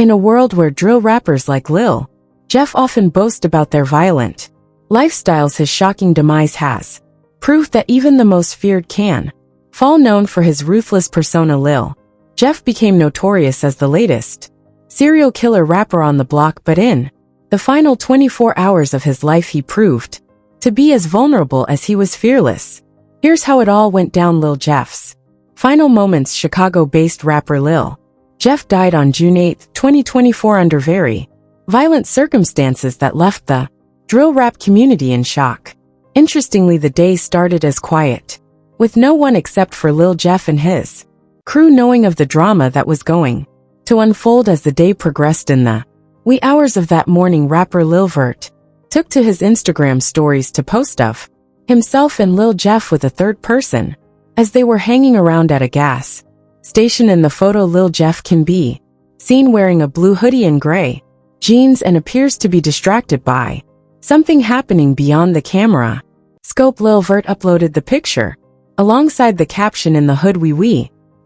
In a world where drill rappers like Lil Jeff often boast about their violent lifestyles, his shocking demise has proof that even the most feared can fall. Known for his ruthless persona, Lil Jeff became notorious as the latest serial killer rapper on the block, but in the final 24 hours of his life he proved to be as vulnerable as he was fearless. Here's how it all went down. Lil Jeff's final moments. Chicago-based rapper Lil Jeff died on June 8, 2024 under very violent circumstances that left the drill rap community in shock. Interestingly, the day started as quiet, with no one except for Lil Jeff and his crew knowing of the drama that was going to unfold as the day progressed. In the wee hours of that morning, rapper Lil Vert took to his Instagram stories to post of himself and Lil Jeff with a third person as they were hanging around at a gas station. In the photo, Lil Jeff can be seen wearing a blue hoodie and gray jeans and appears to be distracted by something happening beyond the camera scope. Lil Vert uploaded the picture alongside the caption, "In the hood we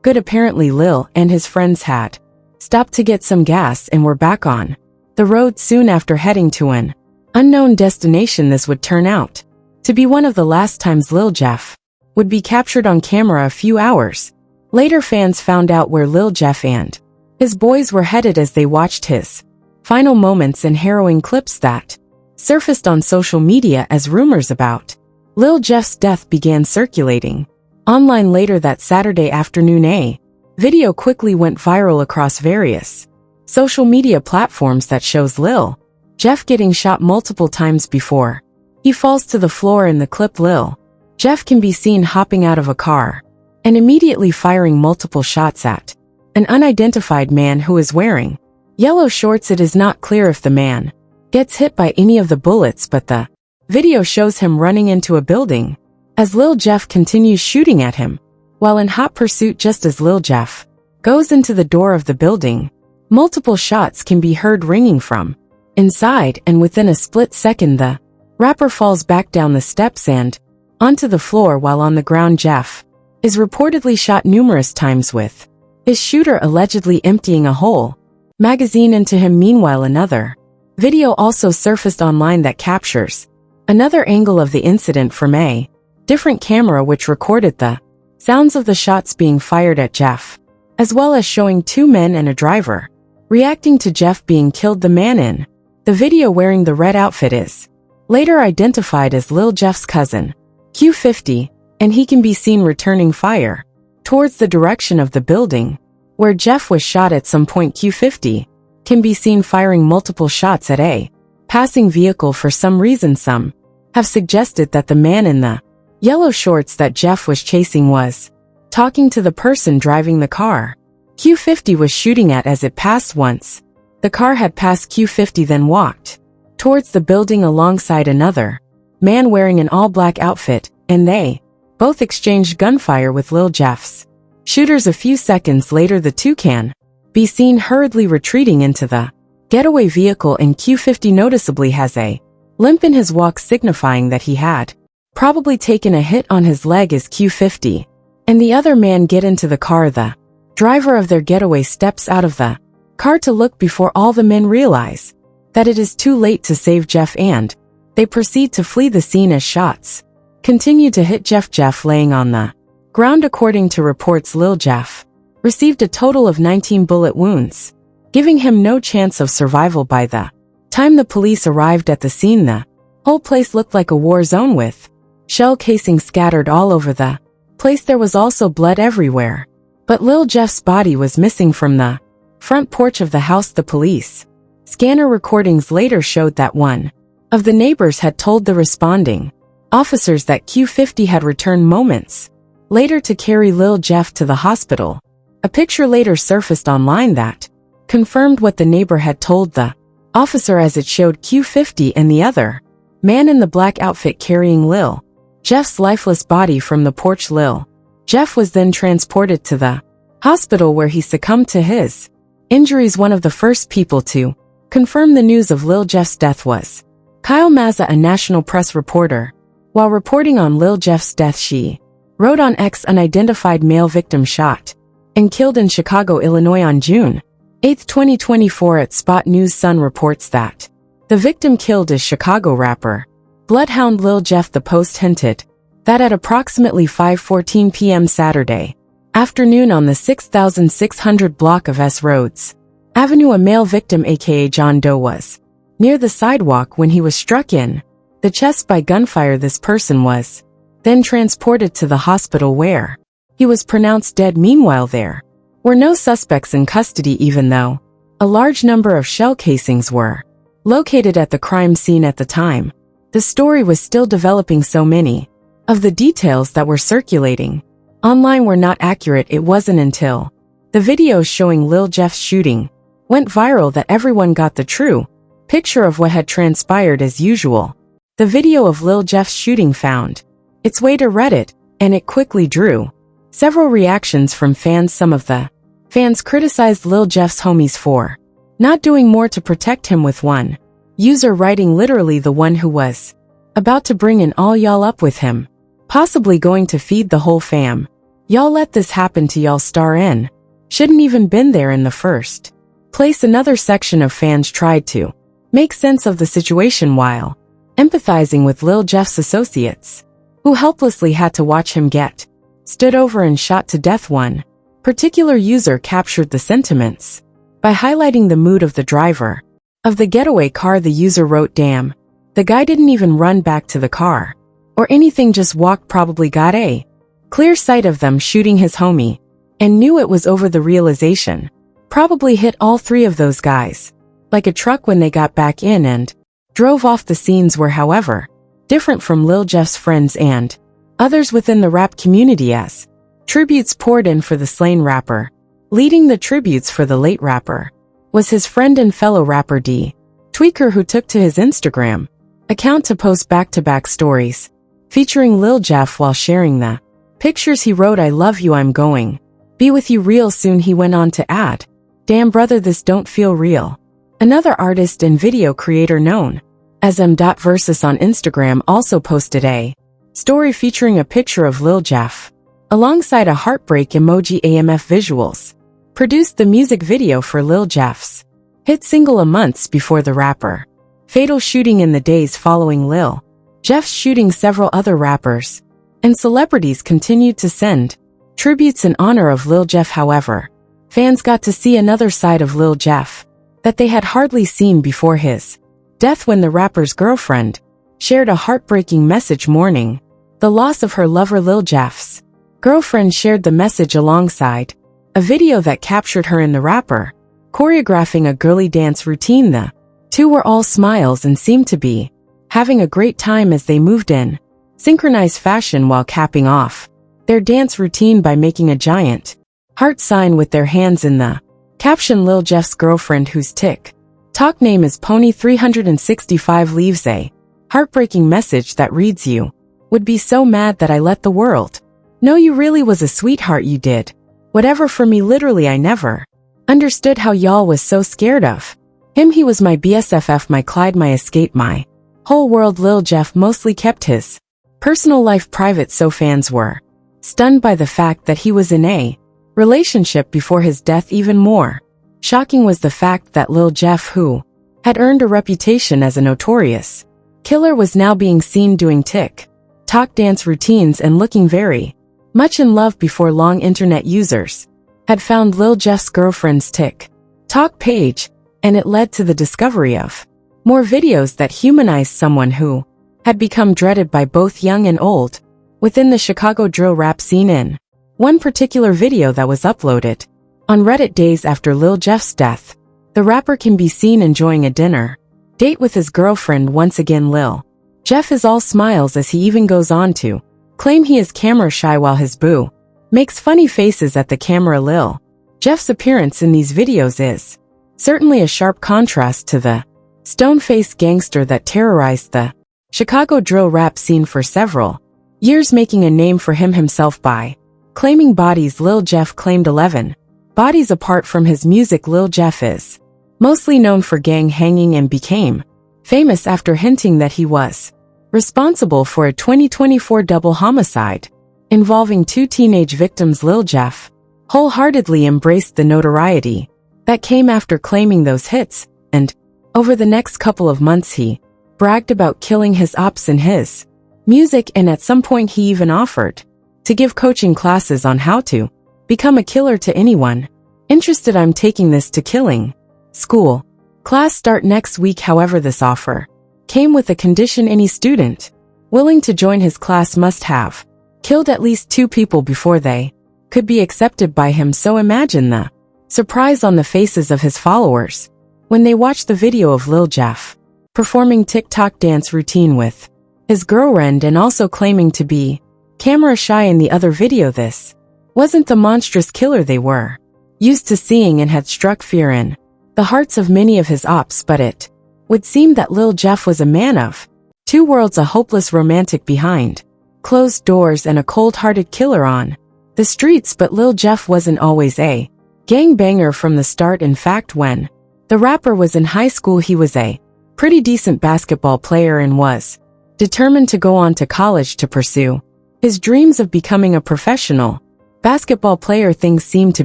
good." Apparently Lil and his friends had stopped to get some gas and were back on the road soon after heading to an unknown destination. This would turn out to be one of the last times Lil Jeff would be captured on camera. A few hours later, fans found out where Lil Jeff and his boys were headed as they watched his final moments in harrowing clips that surfaced on social media as rumors about Lil Jeff's death began circulating online. Later that Saturday afternoon, a video quickly went viral across various social media platforms that shows Lil Jeff getting shot multiple times before he falls to the floor. In the clip, Lil Jeff can be seen hopping out of a car and immediately firing multiple shots at an unidentified man who is wearing yellow shorts. It is not clear if the man gets hit by any of the bullets, but the video shows him running into a building as Lil Jeff continues shooting at him while in hot pursuit. Just as Lil Jeff goes into the door of the building, multiple shots can be heard ringing from inside, and within a split second the rapper falls back down the steps and onto the floor. While on the ground, Jeff is reportedly shot numerous times, with his shooter allegedly emptying a whole magazine into him. Meanwhile, another video also surfaced online that captures another angle of the incident from a different camera, which recorded the sounds of the shots being fired at Jeff, as well as showing two men and a driver reacting to Jeff being killed. The man in the video wearing the red outfit is later identified as Lil Jeff's cousin, Q50, and he can be seen returning fire towards the direction of the building where Jeff was shot. At some point, Q50 can be seen firing multiple shots at a passing vehicle. For some reason, some have suggested that the man in the yellow shorts that Jeff was chasing was talking to the person driving the car Q50 was shooting at as it passed. Once the car had passed, Q50 then walked towards the building alongside another man wearing an all-black outfit, and they both exchanged gunfire with Lil Jeff's shooters. A few seconds later, the two can be seen hurriedly retreating into the getaway vehicle, and Q50 noticeably has a limp in his walk, signifying that he had probably taken a hit on his leg. As Q50 and the other man get into the car, the driver of their getaway steps out of the car to look before all the men realize that it is too late to save Jeff, and they proceed to flee the scene as shots continue to hit Jeff. Jeff laying on the ground. According to reports, Lil Jeff received a total of 19 bullet wounds, giving him no chance of survival. By the time the police arrived at the scene, the whole place looked like a war zone with shell casings scattered all over the place. There was also blood everywhere, but Lil Jeff's body was missing from the front porch of the house. The police scanner recordings later showed that one of the neighbors had told the responding officers that Q50 had returned moments later to carry Lil Jeff to the hospital. A picture later surfaced online that confirmed what the neighbor had told the officer, as it showed Q50 and the other man in the black outfit carrying Lil Jeff's lifeless body from the porch. Lil Jeff was then transported to the hospital where he succumbed to his injuries. One of the first people to confirm the news of Lil Jeff's death was Kyle Mazza, a national press reporter. While reporting on Lil Jeff's death, she wrote on X, "Unidentified male victim shot and killed in Chicago, Illinois on June 8th, 2024 at Spot News. Sun reports that the victim killed is Chicago rapper Bloodhound Lil Jeff. The Post hinted that at approximately 5:14 p.m. Saturday afternoon on the 6600 block of S. Rhodes Avenue, a male victim aka John Doe was near the sidewalk when he was struck in the chest by gunfire. This person was then transported to the hospital where he was pronounced dead. Meanwhile, there were no suspects in custody, even though a large number of shell casings were located at the crime scene at the time. The story was still developing, so many of the details that were circulating online were not accurate. It wasn't until the videos showing Lil Jeff's shooting went viral that everyone got the true picture of what had transpired. As usual, the video of Lil Jeff's shooting found its way to Reddit, and it quickly drew several reactions from fans. Some of the fans criticized Lil Jeff's homies for not doing more to protect him, with one user writing literally the one who was about to bring in all y'all up with him, possibly going to feed the whole fam. Y'all let this happen to y'all. Star N shouldn't even been there in the first place. Another section of fans tried to make sense of the situation while empathizing with Lil Jeff's associates, who helplessly had to watch him get stood over and shot to death. One particular user captured the sentiments by highlighting the mood of the driver of the getaway car. The user wrote, "Damn, the guy didn't even run back to the car or anything, just walked, probably got a clear sight of them shooting his homie and knew it was over. The realization probably hit all three of those guys like a truck when they got back in and drove off." The scenes were, however, different from Lil Jeff's friends and others within the rap community, as tributes poured in for the slain rapper. Leading the tributes for the late rapper was his friend and fellow rapper D. Tweaker, who took to his Instagram account to post back-to-back stories featuring Lil Jeff while sharing the pictures. He wrote, "I love you, I'm going be with you real soon." He went on to add, "Damn brother, this don't feel real." Another artist and video creator known as M.Versus on Instagram also posted a story featuring a picture of Lil Jeff alongside a heartbreak emoji. AMF Visuals produced the music video for Lil Jeff's hit single a months before the rapper fatal shooting. In the days following Lil Jeff's shooting, several other rappers and celebrities continued to send tributes in honor of Lil Jeff. However, fans got to see another side of Lil Jeff that they had hardly seen before his death, when the rapper's girlfriend shared a heartbreaking message mourning the loss of her lover. Lil Jeff's girlfriend shared the message alongside a video that captured her and the rapper choreographing a girly dance routine. The two were all smiles and seemed to be having a great time as they moved in synchronized fashion while capping off their dance routine by making a giant heart sign with their hands. In the caption, Lil Jeff's girlfriend, whose TikTok name is Pony365, leaves a heartbreaking message that reads, "You would be so mad that I let the world know you really was a sweetheart. You did whatever for me. Literally, I never understood how y'all was so scared of him. He was my BSFF, my Clyde, my escape, my whole world." Lil Jeff mostly kept his personal life private, so fans were stunned by the fact that he was in a relationship before his death. Even more shocking was the fact that Lil Jeff, who had earned a reputation as a notorious killer, was now being seen doing TikTok dance routines and looking very much in love. Before long, internet users had found Lil Jeff's girlfriend's TikTok page, and it led to the discovery of more videos that humanized someone who had become dreaded by both young and old within the Chicago drill rap scene. In one particular video that was uploaded on Reddit days after Lil Jeff's death, the rapper can be seen enjoying a dinner date with his girlfriend. Once again, Lil Jeff is all smiles, as he even goes on to claim he is camera shy while his boo makes funny faces at the camera. Lil Jeff's appearance in these videos is certainly a sharp contrast to the stone-faced gangster that terrorized the Chicago drill rap scene for several years, making a name for himself by claiming bodies. Lil Jeff claimed 11 bodies. Apart from his music, Lil Jeff is mostly known for gang hanging and became famous after hinting that he was responsible for a 2024 double homicide involving two teenage victims. Lil Jeff wholeheartedly embraced the notoriety That came after claiming those hits, and over the next couple of months he bragged about killing his ops in his music, and at some point he even offered to give coaching classes on how to become a killer to anyone interested. I'm taking this to killing school. Class start next week. However, this offer came with a condition: any student willing to join his class must have killed at least 2 people before they could be accepted by him. So imagine the surprise on the faces of his followers when they watched the video of Lil Jeff performing TikTok dance routine with his girlfriend and also claiming to be camera shy in the other video. This wasn't the monstrous killer they were used to seeing and had struck fear in the hearts of many of his ops, but it would seem that Lil Jeff was a man of 2 worlds, a hopeless romantic behind closed doors and a cold-hearted killer on the streets. But Lil Jeff wasn't always a gangbanger from the start. In fact, when the rapper was in high school, he was a pretty decent basketball player and was determined to go on to college to pursue his dreams of becoming a professional basketball player. Things seemed to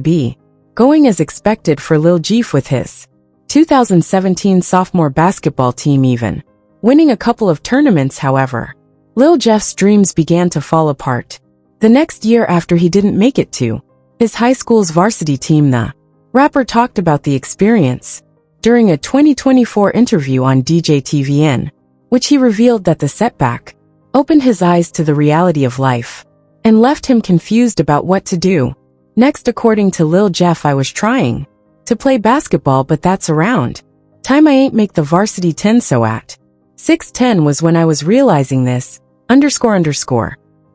be going as expected for Lil Jeff, with his 2017 sophomore basketball team even winning a couple of tournaments. However, Lil Jeff's dreams began to fall apart the next year after he didn't make it to his high school's varsity team. The rapper talked about the experience during a 2024 interview on DJ TVN, which he revealed that the setback opened his eyes to the reality of life and left him confused about what to do next. According to Lil Jeff, I was trying to play basketball, but that's around time I ain't make the varsity 10, so at 6'10" was when I was realizing this,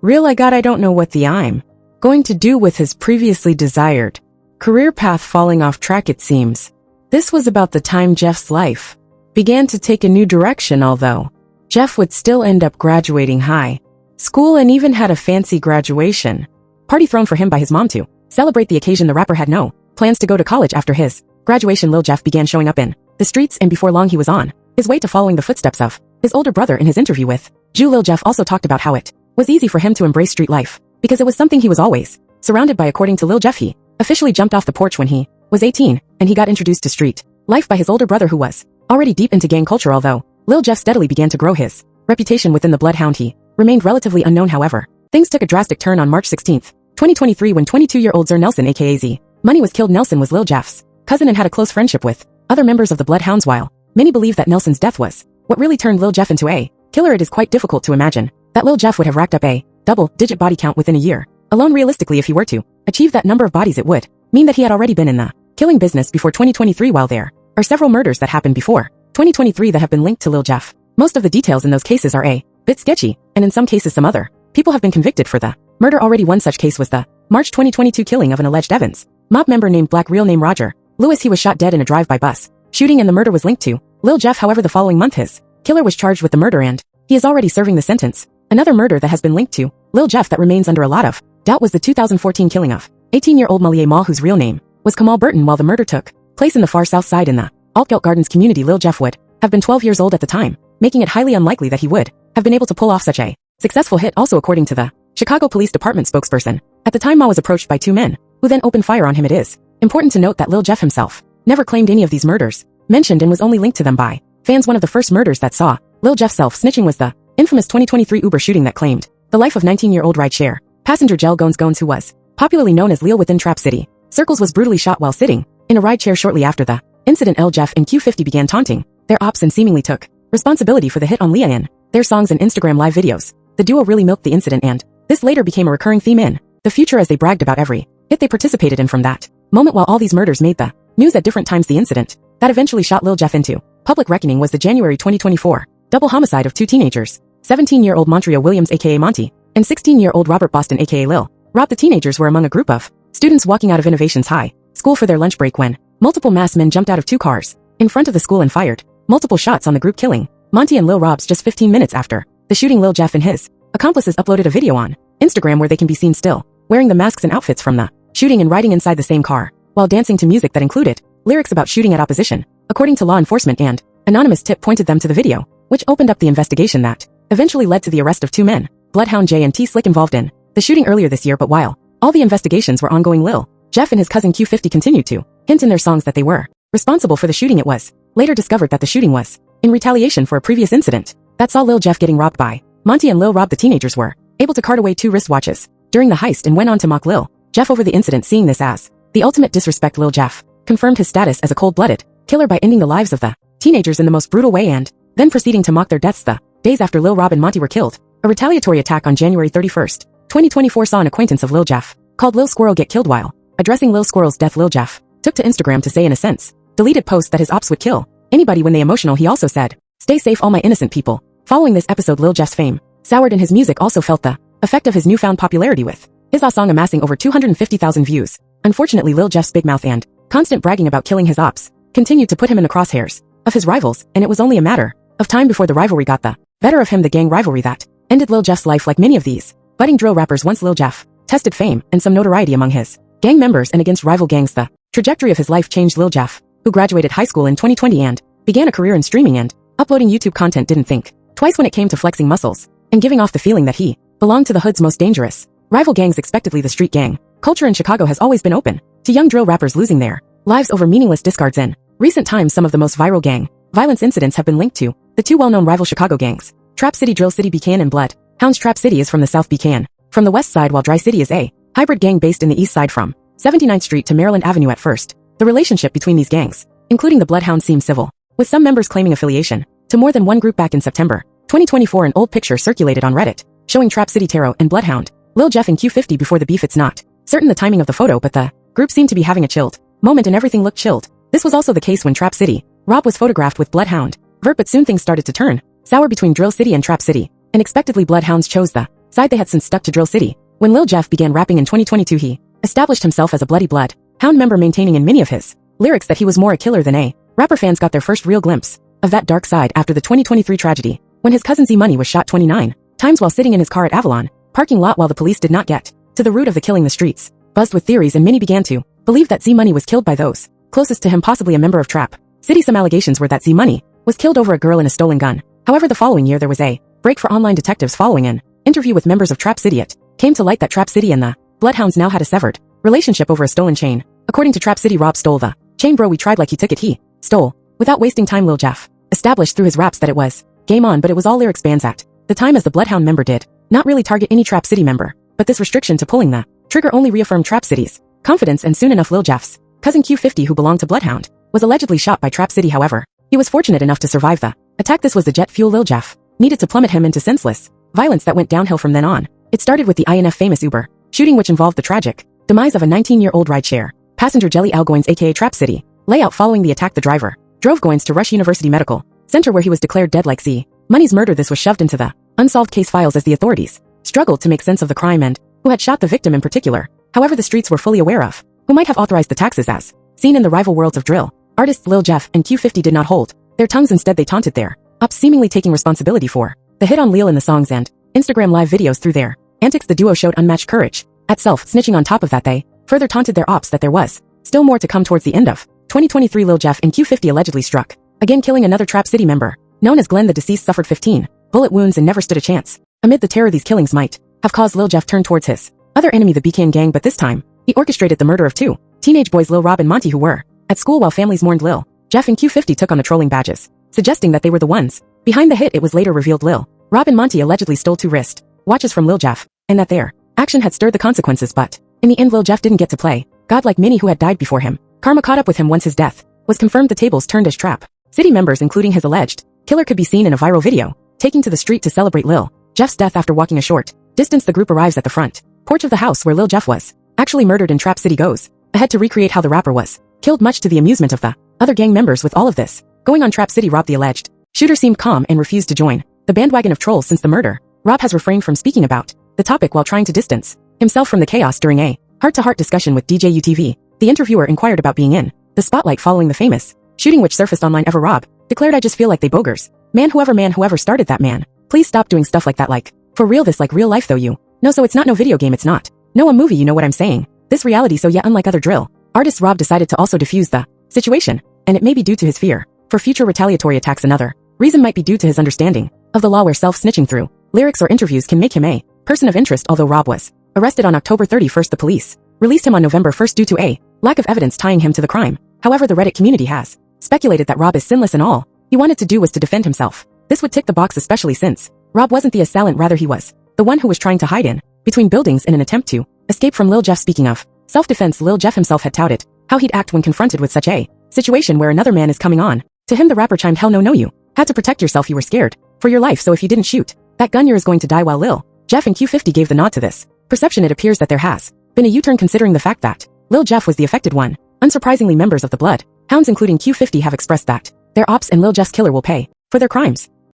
real I got. I don't know what I'm going to do with his previously desired career path falling off track. It seems this was about the time Jeff's life began to take a new direction, although Jeff would still end up graduating high school and even had a fancy graduation party thrown for him by his mom to celebrate the occasion. The rapper had no plans to go to college after his graduation. Lil Jeff began showing up in the streets, and before long he was on his way to following the footsteps of his older brother. In his interview with Jew, Lil Jeff also talked about how it was easy for him to embrace street life because it was something he was always surrounded by. According to Lil Jeff, he officially jumped off the porch when he was 18, and he got introduced to street life by his older brother, who was already deep into gang culture. Although Lil Jeff steadily began to grow his reputation within the Bloodhound, he remained relatively unknown. However, things took a drastic turn on March 16, 2023, when 22-year-old Zer Nelson, aka Z Money, was killed. Nelson was Lil Jeff's cousin and had a close friendship with other members of the Bloodhounds. While many believe that Nelson's death was what really turned Lil Jeff into a killer, it is quite difficult to imagine that Lil Jeff would have racked up a double-digit body count within a year alone. Realistically, if he were to achieve that number of bodies, it would mean that he had already been in the killing business before 2023. While there are several murders that happened before 2023 that have been linked to Lil Jeff, most of the details in those cases are a bit sketchy, and in some cases some other people have been convicted for the murder already. One such case was the March 2022 killing of an alleged Evans mob member named Black, real name Roger Lewis. He was shot dead in a drive-by bus shooting, and the murder was linked to Lil Jeff. However, the following month his killer was charged with the murder, and he is already serving the sentence. Another murder that has been linked to Lil Jeff that remains under a lot of doubt was the 2014 killing of 18-year-old Malie Mal, whose real name was Kamal Burton. While the murder took place in the far south side in the Altgeld Gardens community, Lil Jeff would have been 12 years old at the time, making it highly unlikely that he would have been able to pull off such a successful hit. Also, according to the Chicago Police Department spokesperson, at the time Ma was approached by 2 men who then opened fire on him. It is important to note that Lil Jeff himself never claimed any of these murders mentioned and was only linked to them by fans. One of the first murders that saw Lil Jeff self-snitching was the infamous 2023 Uber shooting that claimed the life of 19-year-old rideshare passenger Jel Gones, who was popularly known as Lil within Trap City circles, was brutally shot while sitting in a rideshare. Shortly after the incident, Lil Jeff and Q50 began taunting their ops and seemingly took responsibility for the hit on Leah in their songs and Instagram live videos. The duo really milked the incident, and this later became a recurring theme in the future as they bragged about every hit they participated in from that moment. While all these murders made the news at different times, the incident that eventually shot Lil Jeff into public reckoning was the January 2024 double homicide of 2 teenagers, 17-year-old Montreal Williams aka Monty and 16-year-old Robert Boston aka Lil Rob. The teenagers were among a group of students walking out of Innovations High School for their lunch break when multiple masked men jumped out of 2 cars in front of the school and fired multiple shots on the group, killing Monty and Lil Robs. Just 15 minutes after the shooting, Lil Jeff and his accomplices uploaded a video on Instagram where they can be seen still wearing the masks and outfits from the shooting and riding inside the same car while dancing to music that included lyrics about shooting at opposition. According to law enforcement, and anonymous tip pointed them to the video, which opened up the investigation that eventually led to the arrest of 2 men, Bloodhound J and T Slick, involved in the shooting earlier this year. But while all the investigations were ongoing, Lil Jeff and his cousin Q50 continued to hint in their songs that they were responsible for the shooting. It was later discovered that the shooting was in retaliation for a previous incident that saw Lil Jeff getting robbed by Monty, and Lil robbed the teenagers were able to cart away 2 wristwatches during the heist and went on to mock Lil Jeff over the incident, seeing this as the ultimate disrespect. Lil Jeff confirmed his status as a cold-blooded killer by ending the lives of the teenagers in the most brutal way and then proceeding to mock their deaths the days after Lil Rob and Monty were killed. A retaliatory attack on January 31st, 2024 saw an acquaintance of Lil Jeff called Lil Squirrel get killed. While addressing Lil Squirrel's death, Lil Jeff took to Instagram to say, in a sense deleted post, that his ops would kill anybody when they emotional. He also said, "Stay safe all my innocent people." Following this episode, Lil Jeff's fame soured and his music also felt the effect of his newfound popularity, with his song amassing over 250,000 views. Unfortunately, Lil Jeff's big mouth and constant bragging about killing his ops continued to put him in the crosshairs of his rivals, and it was only a matter of time before the rivalry got the better of him, the gang rivalry that ended Lil Jeff's life. Like many of these budding drill rappers, once Lil Jeff tested fame and some notoriety among his gang members and against rival gangs, the trajectory of his life changed. Lil Jeff, who graduated high school in 2020 and began a career in streaming and uploading YouTube content, didn't think twice when it came to flexing muscles and giving off the feeling that he belonged to the hood's most dangerous rival gangs. Expectedly, the street gang culture in Chicago has always been open to young drill rappers losing their lives over meaningless discards. In recent times, some of the most viral gang violence incidents have been linked to the 2 well-known rival Chicago gangs, Trap City, Drill City, Buchanan, and Blood Hounds. Trap City is from the South, Buchanan from the West Side, while Dry City is a hybrid gang based in the East Side from 79th Street to Maryland Avenue. At first, the relationship between these gangs, including the Bloodhounds, seemed civil, with some members claiming affiliation to more than one group. Back in September 2024, an old picture circulated on Reddit showing Trap City Taro and Bloodhound, Lil Jeff, and Q50 before the beef. It's not certain the timing of the photo, but the group seemed to be having a chilled moment and everything looked chilled. This was also the case when Trap City Rob was photographed with Bloodhound Vert, but soon things started to turn sour between Drill City and Trap City. Unexpectedly, Bloodhounds chose the side they had since stuck to Drill City. When Lil Jeff began rapping in 2022, he established himself as a bloody Bloodhound member, maintaining in many of his lyrics that he was more a killer than a rapper. Fans got their first real glimpse of that dark side after the 2023 tragedy, when his cousin Z Money was shot 29 times while sitting in his car at Avalon parking lot. While the police did not get to the root of the killing, the streets buzzed with theories, and many began to believe that Z Money was killed by those closest to him, possibly a member of Trap City. Some allegations were that Z Money was killed over a girl and a stolen gun. However, the following year there was a break for online detectives following an interview with members of Trap City. It came to light that Trap City and the Bloodhounds now had a severed relationship over a stolen chain. According to Trap City, Rob stole the chain. Bro, we tried like he took it. He stole without wasting time. Lil Jeff established through his raps that it was game on, but it was all lyrics bans at the time, as the Bloodhound member did not really target any Trap City member. But this restriction to pulling the trigger only reaffirmed Trap City's confidence, and soon enough Lil Jeff's cousin Q50, who belonged to Bloodhound, was allegedly shot by Trap City. However, he was fortunate enough to survive the attack. This was the jet fuel Lil Jeff needed to plummet him into senseless violence that went downhill from then on. It started with the INF famous Uber shooting, which involved the tragic demise of a 19-year-old rideshare passenger Jelly Al Goins, aka Trap City. Layout: following the attack, the driver drove Goins to Rush University Medical Center, where he was declared dead. Like Z Money's murder, this was shoved into the unsolved case files as the authorities struggled to make sense of the crime and who had shot the victim in particular. However, the streets were fully aware of who might have authorized the taxes, as seen in the rival worlds of drill artists. Lil Jeff and Q50 did not hold their tongues. Instead, they taunted their ops, seemingly taking responsibility for the hit on Lil in the songs and Instagram live videos. Through their antics, the duo showed unmatched courage at self-snitching. On top of that, they further taunted their ops that there was still more to come. Towards the end of 2023, Lil Jeff and Q50 allegedly struck again, killing another Trap City member known as Glenn. The deceased suffered 15 bullet wounds and never stood a chance. Amid the terror these killings might have caused, Lil Jeff turned towards his other enemy, the Buchanan gang, but this time he orchestrated the murder of 2 teenage boys, Lil Rob and Monty, who were at school while families mourned. Lil Jeff and Q50 took on the trolling badges, suggesting that they were the ones behind the hit. It was later revealed Lil Rob and Monty allegedly stole 2 wrist watches from Lil Jeff, and that their action had stirred the consequences. But in the end, Lil Jeff didn't get to play God like many who had died before him. Karma caught up with him once his death was confirmed. The tables turned as Trap City members, including his alleged killer, could be seen in a viral video taking to the street to celebrate Lil Jeff's death. After walking a short distance, the group arrives at the front porch of the house where Lil Jeff was actually murdered, and Trap City goes ahead to recreate how the rapper was killed, much to the amusement of the other gang members. With all of this going on, Trap City Rob, the alleged shooter, seemed calm and refused to join the bandwagon of trolls. Since the murder, Rob has refrained from speaking about the topic while trying to distance himself from the chaos. During a heart-to-heart discussion with DJ UTV, the interviewer inquired about being in the spotlight following the famous shooting which surfaced online. Ever Rob declared, "I just feel like they bogers. Man, whoever started that, man. Please stop doing stuff like that. Like, for real, this like real life though, you know, so it's not no video game, it's not no a movie, you know what I'm saying? This reality." So yeah, unlike other drill artists, Rob decided to also defuse the situation, and it may be due to his fear for future retaliatory attacks. Another reason might be due to his understanding of the law, where self-snitching through lyrics or interviews can make him a person of interest. Although Rob was arrested on October 31st, the police released him on November 1st due to a Lack of evidence tying him to the crime. However, the Reddit community has speculated that Rob is sinless and all he wanted to do was to defend himself. This would tick the box, especially since Rob wasn't the assailant, rather he was the one who was trying to hide in between buildings in an attempt to escape from Lil Jeff. Speaking of self-defense, Lil Jeff himself had touted how he'd act when confronted with such a situation where another man is coming on to him. The rapper chimed, "Hell no, you had to protect yourself. You were scared for your life, so if you didn't shoot that gun, you're going to die." While Lil Jeff and Q50 gave the nod to this perception, it appears that there has been a U-turn considering the fact that Lil Jeff was the affected one. Unsurprisingly, members of the Blood Hounds including Q50 have expressed that their ops and Lil Jeff's killer will pay for their crimes.